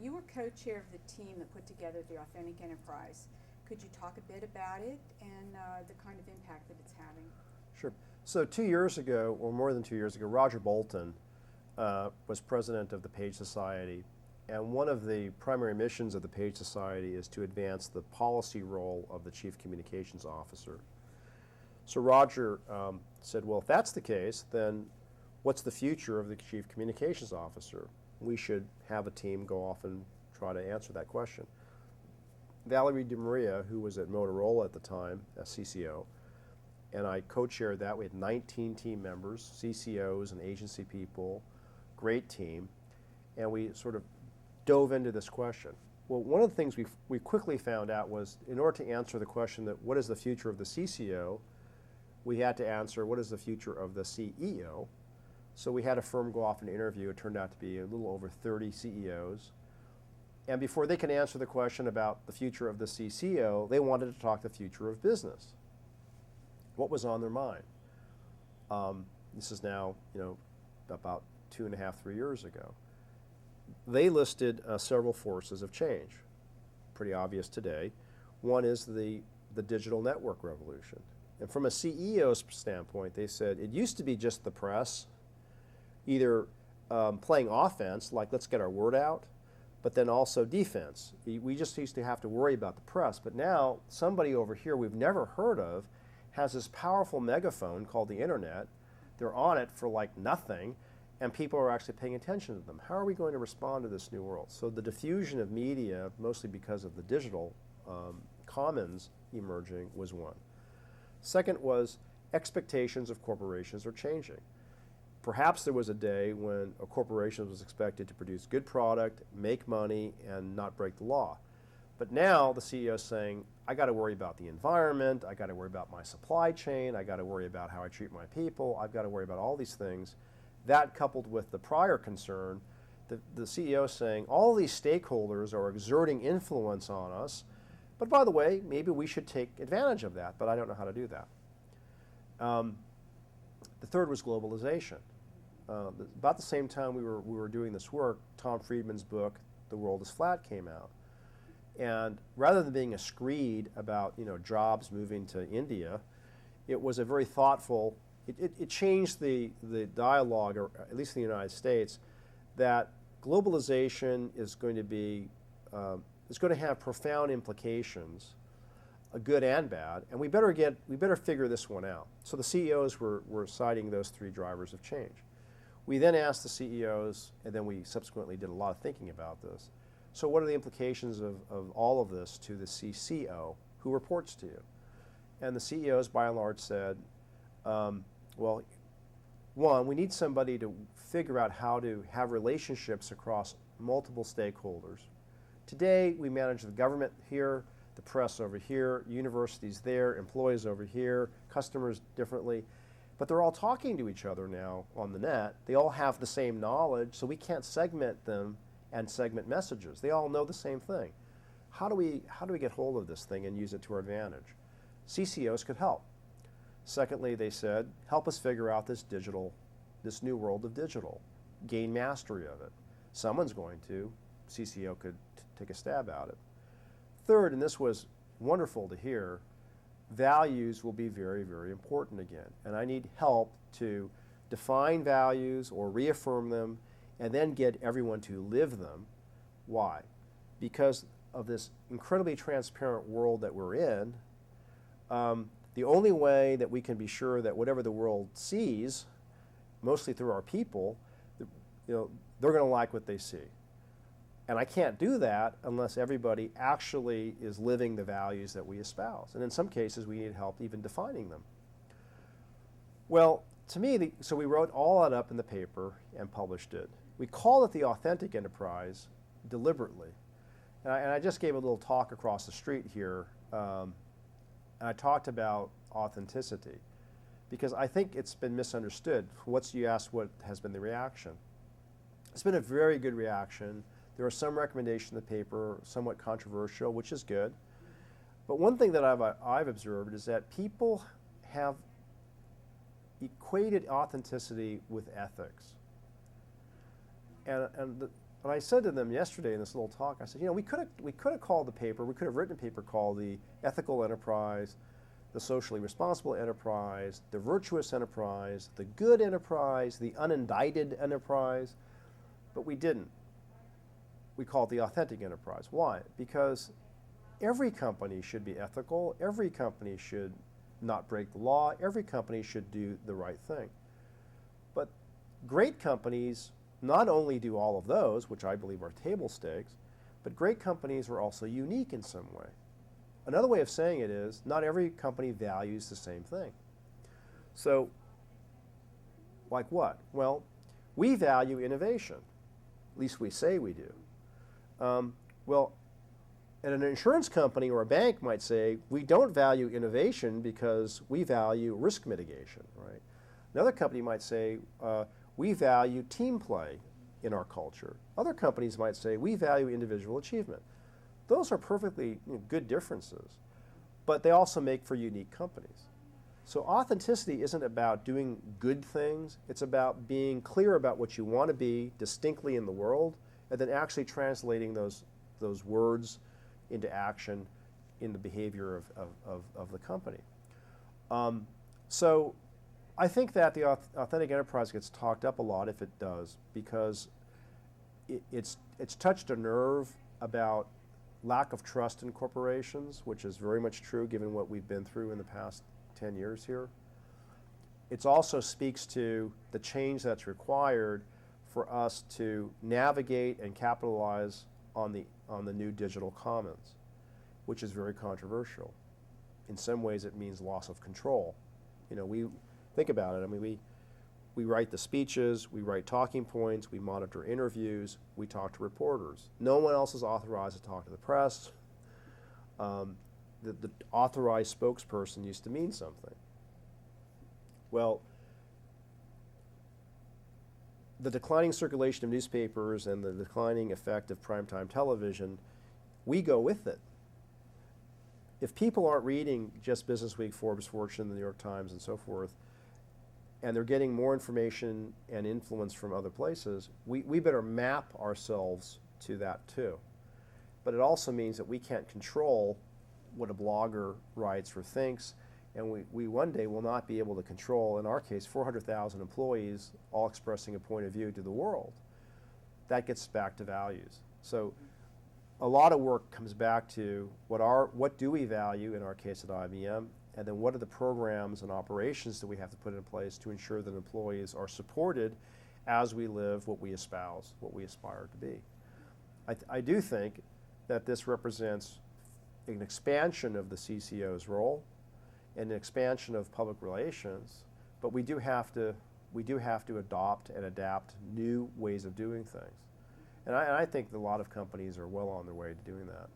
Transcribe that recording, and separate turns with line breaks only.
You were co-chair of the team that put together the Authentic Enterprise. Could you talk a bit about it and the kind of impact that it's having?
Sure. So 2 years ago, or more than 2 years ago, Roger Bolton was president of the Page Society. And one of the primary missions of the Page Society is to advance the policy role of the Chief Communications Officer. So Roger said, well, if that's the case, then what's the future of the Chief Communications Officer? We should have a team go off and try to answer that question. Valerie DeMaria, who was at Motorola at the time as CCO, and I co-chaired that. We had 19 team members, CCOs and agency people, great team, and we sort of dove into this question. Well, one of the things we quickly found out was in order to answer the question that what is the future of the CCO, we had to answer what is the future of the CEO. So we had a firm go off and interview. It turned out to be a little over 30 CEOs. And before they could answer the question about the future of the CCO, they wanted to talk the future of business. What was on their mind? This is now, about 2.5, 3 years ago. They listed several forces of change, pretty obvious today. One is the digital network revolution. And from a CEO's standpoint, they said it used to be just the press, either playing offense, like let's get our word out, but then also defense. We just used to have to worry about the press. But now somebody over here we've never heard of has this powerful megaphone called the internet. They're on it for like nothing, and people are actually paying attention to them. How are we going to respond to this new world? So the diffusion of media, mostly because of the digital commons emerging, was one. Second was expectations of corporations are changing. Perhaps there was a day when a corporation was expected to produce good product, make money, and not break the law. But now the CEO is saying, I got to worry about the environment, I got to worry about my supply chain, I got to worry about how I treat my people, I've got to worry about all these things. That coupled with the prior concern, the CEO is saying, all these stakeholders are exerting influence on us, but by the way, maybe we should take advantage of that, but I don't know how to do that. The third was globalization. About the same time we were doing this work, Tom Friedman's book, The World is Flat, came out. And rather than being a screed about jobs moving to India, it was a very thoughtful, it changed the dialogue, or at least in the United States, that globalization is going to be, is going to have profound implications, good and bad, and we better figure this one out. So the CEOs were citing those three drivers of change. We then asked the CEOs, and then we subsequently did a lot of thinking about this. So what are the implications of all of this to the CCO who reports to you? And the CEOs, by and large, said, well, one, we need somebody to figure out how to have relationships across multiple stakeholders. Today, we manage the government here, the press over here, universities there, employees over here, customers differently. But they're all talking to each other now on the net. They all have the same knowledge, so we can't segment them and segment messages. They all know the same thing. How do we get hold of this thing and use it to our advantage? CCOs could help. Secondly, they said, help us figure out this new world of digital, gain mastery of it. Someone's going to. CCO could take a stab at it. Third, and this was wonderful to hear, values will be very, very important again. And I need help to define values or reaffirm them and then get everyone to live them. Why? Because of this incredibly transparent world that we're in, the only way that we can be sure that whatever the world sees, mostly through our people, they're going to like what they see. And I can't do that unless everybody actually is living the values that we espouse. And in some cases, we need help even defining them. Well, to me, so we wrote all that up in the paper and published it. We call it the Authentic Enterprise deliberately. And I just gave a little talk across the street here, and I talked about authenticity, because I think it's been misunderstood. You asked what has been the reaction. It's been a very good reaction. There are some recommendations in the paper, somewhat controversial, which is good. But one thing that I've observed is that people have equated authenticity with ethics. And And I said to them yesterday in this little talk, I said, we could have called the paper, we could have written a paper called the ethical enterprise, the socially responsible enterprise, the virtuous enterprise, the good enterprise, the unindicted enterprise, but we didn't. We call it the authentic enterprise. Why? Because every company should be ethical, every company should not break the law, every company should do the right thing. But great companies not only do all of those, which I believe are table stakes, but great companies are also unique in some way. Another way of saying it is, not every company values the same thing. So, like what? Well, we value innovation. At least we say we do. Well, and an insurance company or a bank might say, we don't value innovation because we value risk mitigation, right? Another company might say, we value team play in our culture. Other companies might say, we value individual achievement. Those are perfectly good differences, but they also make for unique companies. So authenticity isn't about doing good things, it's about being clear about what you want to be distinctly in the world, and then actually translating those words into action in the behavior of the company. So I think that the authentic enterprise gets talked up a lot if it does, because it's touched a nerve about lack of trust in corporations, which is very much true given what we've been through in the past 10 years here. It also speaks to the change that's required for us to navigate and capitalize on the new digital commons, which is very controversial. In some ways it means loss of control. We think about it. I mean, we write the speeches, we write talking points, we monitor interviews, we talk to reporters. No one else is authorized to talk to the press. The authorized spokesperson used to mean something. Well, the declining circulation of newspapers and the declining effect of primetime television, we go with it. If people aren't reading just Business Week, Forbes, Fortune, the New York Times, and so forth, and they're getting more information and influence from other places, we better map ourselves to that too. But it also means that we can't control what a blogger writes or thinks, and we one day will not be able to control, in our case, 400,000 employees all expressing a point of view to the world. That gets back to values. So a lot of work comes back to what do we value in our case at IBM, and then what are the programs and operations that we have to put in place to ensure that employees are supported as we live what we espouse, what we aspire to be. I do think that this represents an expansion of the CCO's role and an expansion of public relations, but we do have to adopt and adapt new ways of doing things. And I think that a lot of companies are well on their way to doing that.